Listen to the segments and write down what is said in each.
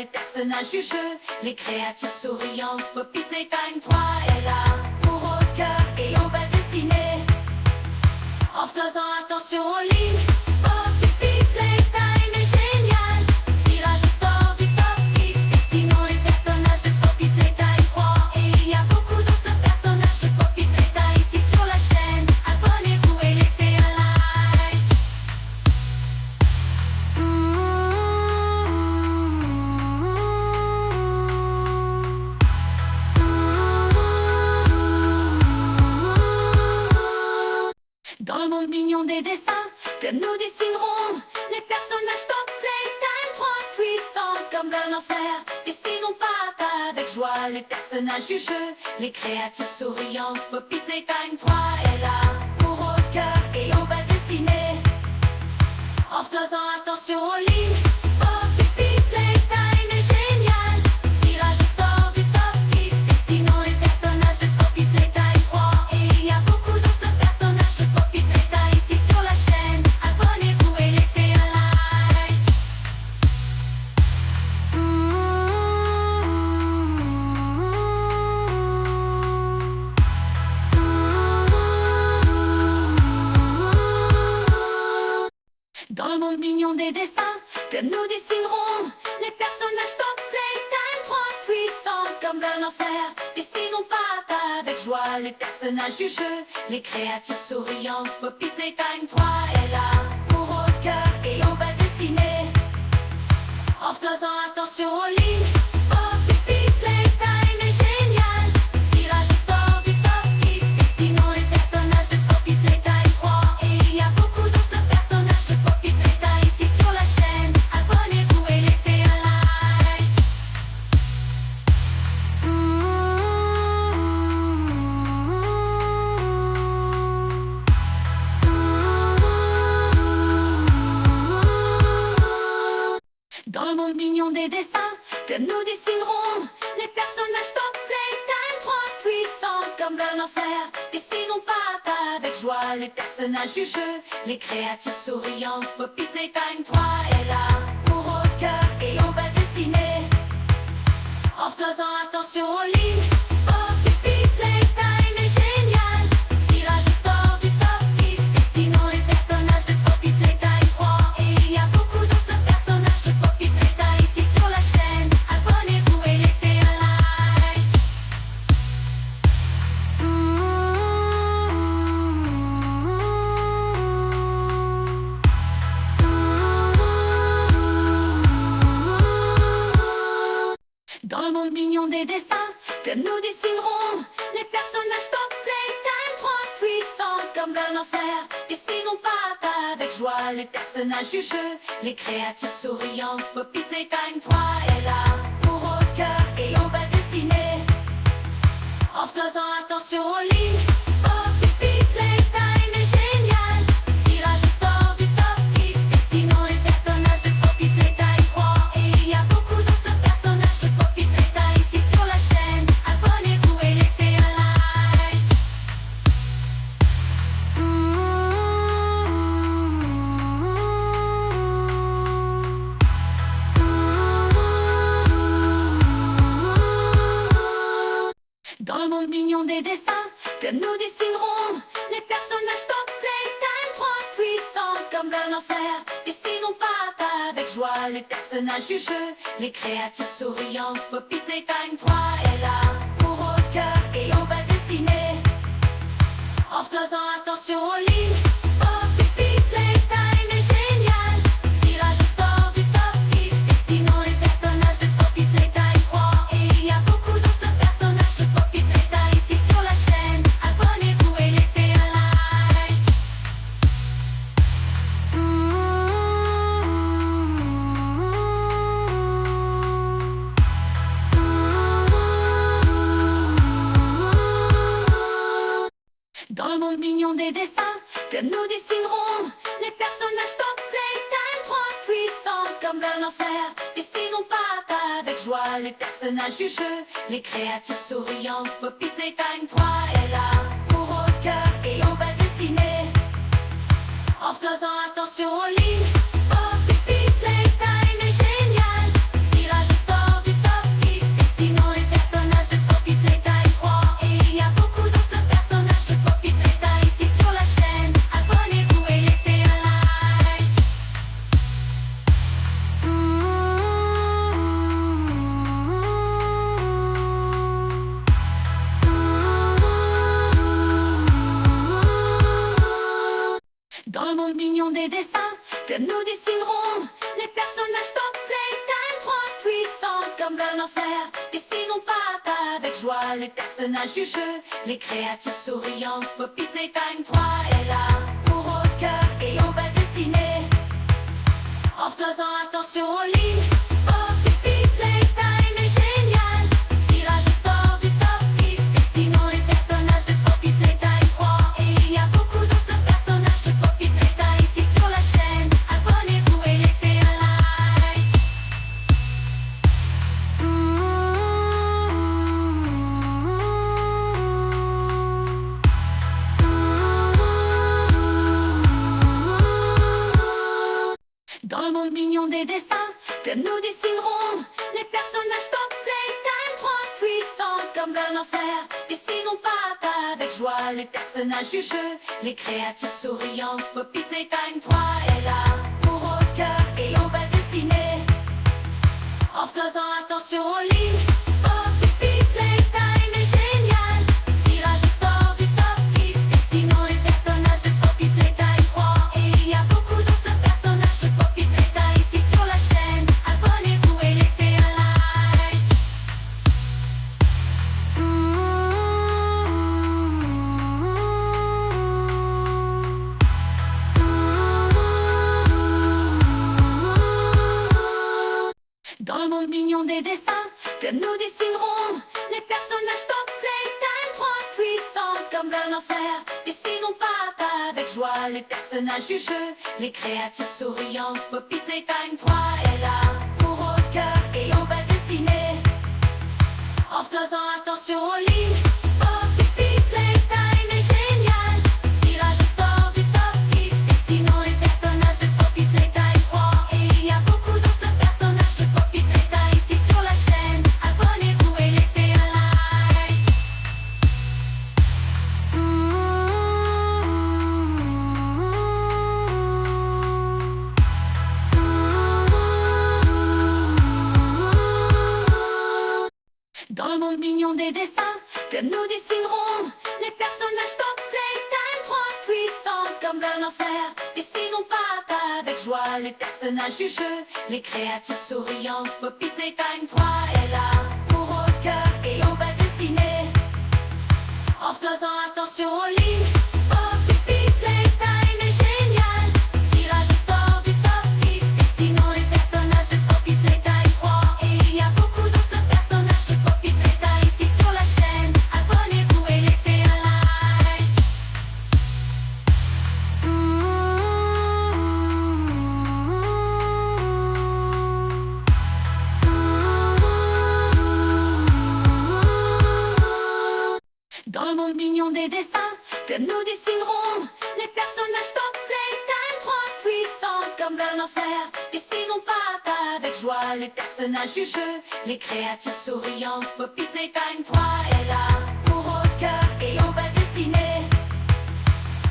les personnages du jeu, les créatures souriantes. Poppy Playtime 3 est là pour au cœur et on va dessiner en faisant attention aux lignes. Poppy Playtime est génial. Tirage au sort du top 10 et sinon les personnages de Poppy Playtime 3. Et il y a beaucoup d'autres personnages de Poppy Playtime ici sur la chaîne. Abonnez-vous et laissez un like. Dans le monde mignon des dessins que nous dessinerons, les personnages Pop Playtime 3 puissants comme de l'enfer. Dessinons pas avec joie les personnages du jeu, les créatures souriantes. Poppy Playtime 3 est là pour au cœur et on va dessiner en faisant attention aux lignes. Poppy Playtime est génial. Tirage au sort du top 10 et sinon les personnages de Poppy Playtime 3. Et il y a beaucoup d'autres personnages de Poppy Playtime ici sur la chaîne. Abonnez-vous et laissez un like. Dans le monde mignon des dessins que nous dessinerons, les personnages Pop Playtime 3 puissants comme de l'enfer. Dessinons pas avec joie les personnages du jeu, les créatures souriantes. Poppy Playtime 3 est là pour au cœur et on va dessiner en faisant attention aux lignes. Poppy Playtime est génial. Tirage au sort du top 10 et sinon les personnages de Poppy Playtime 3. Et il y a beaucoup d'autres personnages de Poppy Playtime ici sur la chaîne. Abonnez-vous et laissez un like. Dans le monde mignon des dessins que nous dessinerons, les personnages Pop Playtime 3 puissants comme de l'enfer. Dessinons pas avec joie les personnages du jeu, les créatures souriantes. Poppy Playtime 3 est là pour au cœur et on va dessiner en faisant attention aux lignes. Poppy Playtime est génial. Tirage au sort du top 10 et sinon les personnages de Poppy Playtime 3. Et il y a beaucoup d'autres personnages de Poppy Playtime ici sur la chaîne. Abonnez-vous et laissez un like. Dans le monde mignon des dessins que nous dessinerons, les personnages Pop Playtime 3 puissants comme de l'enfer. Dessinons pas avec joie les personnages du jeu, les créatures souriantes. Poppy Playtime 3 est là pour au cœur et on va dessiner en faisant attention aux lignes. Poppy Playtime est génial. Tirage au sort du top 10 et sinon les personnages de Poppy Playtime 3. Et il y a beaucoup d'autres personnages de Poppy Playtime ici sur la chaîne. Abonnez-vous et laissez un like. Dans le monde mignon des dessins que nous dessinerons, les personnages Pop Playtime 3 puissants comme de l'enfer. Dessinons pas avec joie les personnages du jeu, les créatures souriantes. Poppy Playtime 3 est là pour au cœur et on va dessiner en faisant attention aux lignes. Poppy Playtime est génial. Tirage au sort du top 10 et sinon les personnages de Poppy Playtime 3. Et il y a beaucoup d'autres personnages de Poppy Playtime ici sur la chaîne. Abonnez-vous et laissez un like. Dans le monde mignon des dessins que nous dessinerons, les personnages Pop Playtime 3 puissants comme de l'enfer. Dessinons pas avec joie les personnages du jeu, les créatures souriantes. Poppy Playtime 3 est là pour au cœur et on va dessiner en faisant attention aux lignes. Poppy Playtime est génial. Tirage au sort monde mignon des dessins que nous dessinerons. Les personnages pop Playtime, trop puissants comme un enfer. Dessinons pas avec joie les personnages du jeu. Les créatures souriantes, Poppy Playtime 3 est là pour au cœur et on va dessiner en faisant attention aux lignes. Poppy Playtime est génial. Tirage au sort du top 10. Dessinons les personnages de Poppy Playtime 3. Et il y a beaucoup d'autres personnages de Poppy Playtime ici sur la chaîne. Abonnez-vous et laissez un like. Dans le monde mignon des dessins que nous dessinerons, les personnages pop Playtime, trop puissants comme un enfer. Dessinons pas avec joie les personnages du jeu. Les créatures souriantes, Poppy Playtime 3 est là pour au cœur et on va dessiner en faisant attention aux lignes. Poppy Playtime est génial. Tirage au sort du top 10. Dessinons les personnages de Poppy Playtime 3. Et il y a beaucoup d'autres personnages de Poppy Playtime ici sur la chaîne. Abonnez-vous et laissez un like. Dans le monde mignon des dessins que nous dessinerons, les personnages pop Playtime, trop puissants comme un enfer. Dessinons pas avec joie les personnages du jeu. Les créatures souriantes, Poppy Playtime 3 est là pour au cœur et on va dessiner en faisant attention aux lignes. Poppy Playtime est génial. Tirage au sort du top 10. Dessinons les personnages de Poppy Playtime 3. Et il y a beaucoup d'autres personnages de Poppy Playtime ici sur la chaîne. Abonnez-vous et laissez un like. Dans le monde mignon des dessins que nous dessinerons, les personnages pop Playtime, trop puissants comme un enfer. Dessinons pas avec joie les personnages du jeu. Les créatures souriantes, Poppy Playtime 3 est là pour au cœur et on va dessiner en faisant attention aux lignes. Poppy Playtime est génial. Tirage au sort du top 10. Dessinons les personnages de Poppy Playtime 3. Et il y a beaucoup d'autres personnages de Poppy Playtime ici sur la chaîne. Abonnez-vous et laissez un like. Dans le monde mignon des dessins que nous dessinerons, les personnages pop Playtime, trop puissants comme un enfer. Dessinons pas avec joie les personnages du jeu. Les créatures souriantes, Poppy Playtime 3 est là pour au cœur et on va dessiner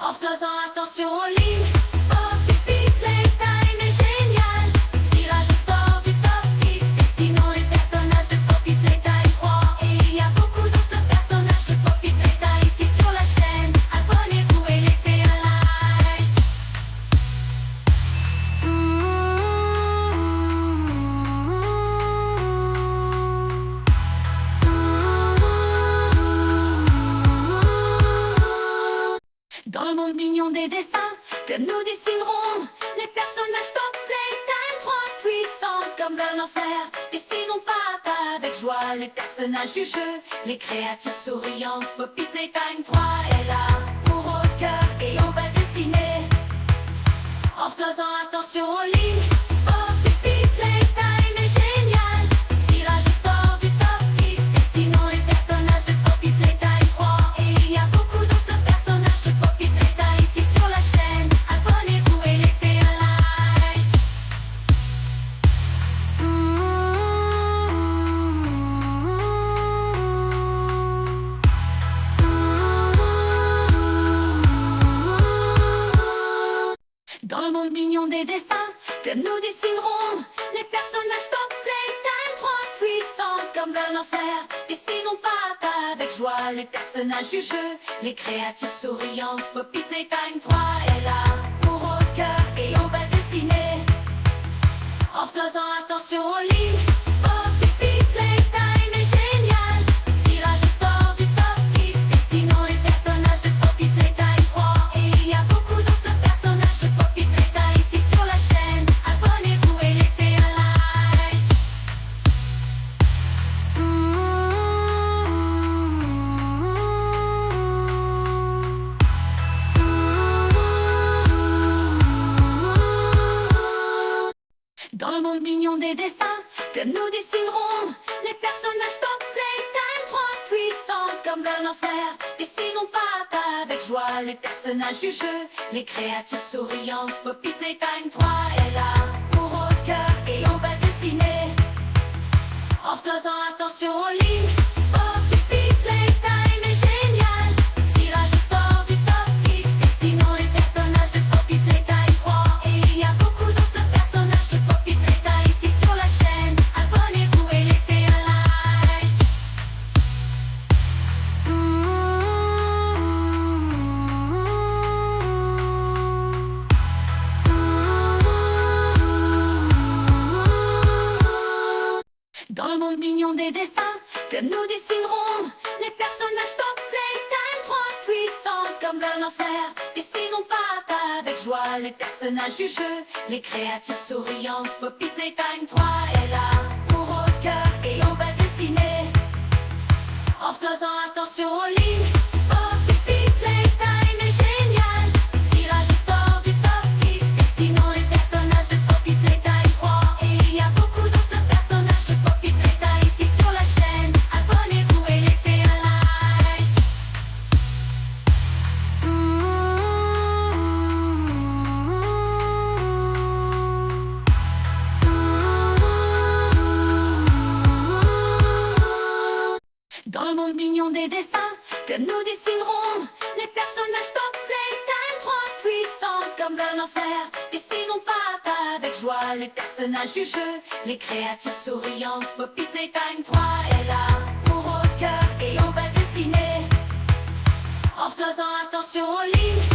en faisant attention aux lignes. Poppy Playtime est génial. Tirage au sort du top 10. Dessinons les personnages de Poppy Playtime 3. Et il y a beaucoup d'autres personnages de Poppy Playtime ici sur la chaîne. Abonnez-vous et laissez un like. Dans le monde mignon des dessins que nous dessinerons, les personnages pop Playtime, trop puissants comme un enfer. Dessinons pas avec joie les personnages du jeu. Les créatures souriantes, Poppy Playtime 3 est là pour au cœur et on va dessiner en faisant attention aux lignes. Poppy Playtime est génial. Tirage au sort du top 10. Dessinons les personnages de Poppy Playtime 3. Et il y a beaucoup d'autres personnages de Poppy Playtime ici sur la chaîne. Abonnez-vous et laissez un like. Dans le monde mignon des dessins que nous dessinerons, les personnages pop Playtime, trop puissants comme un enfer. Dessinons pas avec joie les personnages du jeu. Les créatures souriantes, Poppy Playtime 3 est là pour cœur et on va dessiner en faisant attention aux lignes. Poppy Playtime est génial. Tirage au sort du top 10. Et sinon les personnages de Poppy Playtime 3. Et il y a beaucoup d'autres personnages de Poppy Playtime ici sur la chaîne. Abonnez-vous et laissez un like. Dans le monde mignon des dessins que nous dessinerons, les personnages Pop Playtime 3 puissants comme un enfer. Dessinons pas avec joie les personnages du jeu, les créatures souriantes. Poppy Playtime 3 est là pour au cœur et on va dessiner en faisant attention aux lignes. Poppy Playtime est génial. Tirage au sort du top 10. Et sinon les personnages de Poppy Playtime 3. Et il y a beaucoup d'autres personnages de Poppy Playtime ici sur la chaîne. Abonnez-vous et laissez un like. Dans le monde mignon des dessins que nous dessinerons, les personnages Pop Playtime 3 puissants comme un enfer. Dessinons pas avec joie les personnages du jeu, les créatures souriantes. Poppy Playtime 3 est là pour au cœur et on va dessiner en faisant attention aux lignes. Poppy Playtime est génial. Tirage au sort du top 10. Et sinon les personnages de Poppy Playtime 3. Et il y a beaucoup d'autres personnages de Poppy Playtime ici sur la chaîne. Abonnez-vous et laissez un like. Dans le monde mignon des dessins que nous dessinerons, les personnages Pop Playtime 3 puissants comme un enfer. Dessinons pas avec joie les personnages du jeu, les créatures souriantes. Poppy Playtime 3 est là pour au cœur et on va dessiner en faisant attention aux lignes.